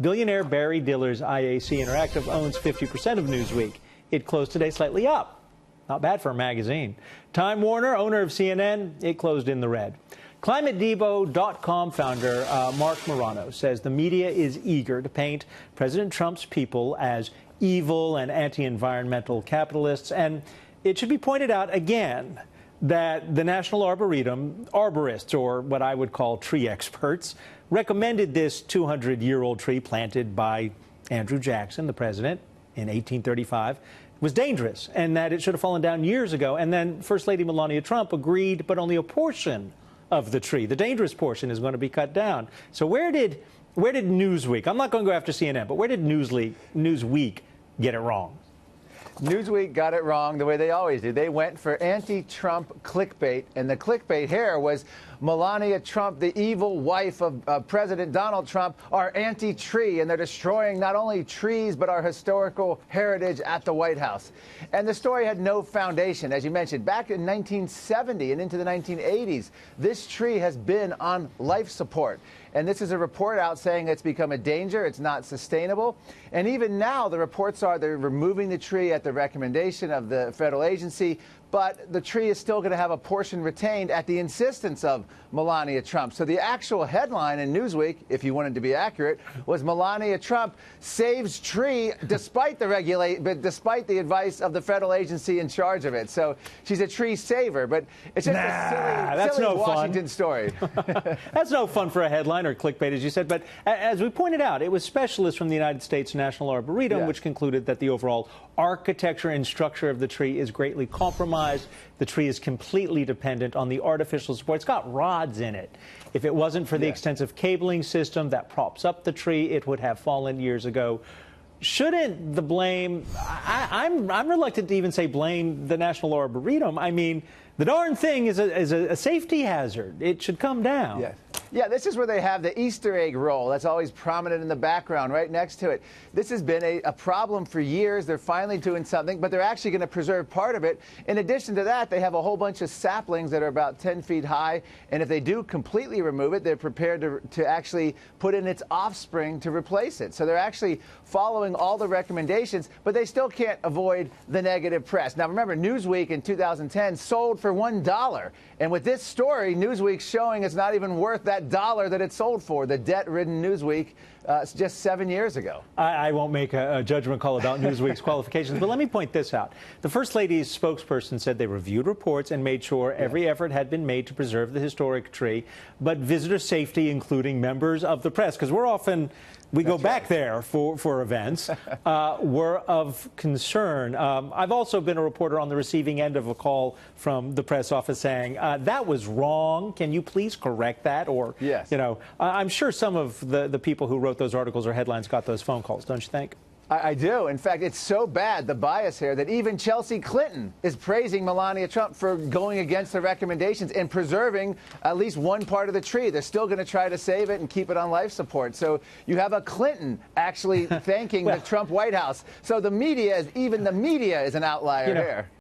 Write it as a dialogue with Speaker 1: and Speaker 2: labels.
Speaker 1: Billionaire Barry Diller's IAC Interactive owns 50% of Newsweek. It closed today slightly up. Not bad for a magazine. Time Warner, owner of CNN, it closed in the red. ClimateDepot.com founder Marc Morano says the media is eager to paint President Trump's people as evil and anti-environmental capitalists. And it should be pointed out again that the National Arboretum, arborists, or what I would call tree experts, recommended this 200-year-old tree planted by Andrew Jackson, the president, in 1835, was dangerous and that it should have fallen down years ago. And then First Lady Melania Trump agreed, but only a portion of the tree. The dangerous portion is going to be cut down. So where did Newsweek, I'm not going to go after CNN, but where did Newsweek get it wrong?
Speaker 2: Newsweek got it wrong the way they always do. They went for anti-Trump clickbait, and the clickbait here was Melania Trump, the evil wife of President Donald Trump, are anti-tree, and they're destroying not only trees but our historical heritage at the White House. And the story had no foundation. As you mentioned, back in 1970 and into the 1980s, this tree has been on life support. And this is a report out saying it's become a danger, it's not sustainable. And even now, the reports are they're removing the tree at the recommendation of the federal agency, but the tree is still going to have a portion retained at the insistence of Melania Trump. So the actual headline in Newsweek, if you wanted to be accurate, was Melania Trump saves tree despite despite the advice of the federal agency in charge of it. So she's a tree saver, but it's just a silly Washington story.
Speaker 1: That's no fun for a headline or clickbait, as you said. But as we pointed out, it was specialists from the United States National Arboretum which concluded that the overall architecture and structure of the tree is greatly compromised. The tree is completely dependent on the artificial support. It's got rods in it. If it wasn't for the extensive cabling system that props up the tree, it would have fallen years ago. Shouldn't the blame, I'm reluctant to even say blame the National Arboretum. I mean, the darn thing is a safety hazard. It should come down.
Speaker 2: Yes. Yeah, this is where they have the Easter egg roll. That's always prominent in the background, right next to it. This has been a problem for years. They're finally doing something, but they're actually going to preserve part of it. In addition to that, they have a whole bunch of saplings that are about 10 feet high, and if they do completely remove it, they're prepared to actually put in its offspring to replace it. So they're actually following all the recommendations, but they still can't avoid the negative press. Now, remember, Newsweek in 2010 sold for $1. And with this story, Newsweek's showing it's not even worth that dollar that it sold for, the debt-ridden Newsweek, just 7 years ago.
Speaker 1: I won't make a judgment call about Newsweek's qualifications, but let me point this out. The First Lady's spokesperson said they reviewed reports and made sure every effort had been made to preserve the historic tree, but visitor safety, including members of the press, because we go back there for events, were of concern. I've also been a reporter on the receiving end of a call from the press office saying, that was wrong. Can you please correct that? Or, you know, I'm sure some of the people who wrote those articles or headlines got those phone calls, don't you think?
Speaker 2: I do. In fact, it's so bad, the bias here, that even Chelsea Clinton is praising Melania Trump for going against the recommendations and preserving at least one part of the tree. They're still going to try to save it and keep it on life support. So you have a Clinton actually thanking the Trump White House. So the media, even the media, is an outlier here.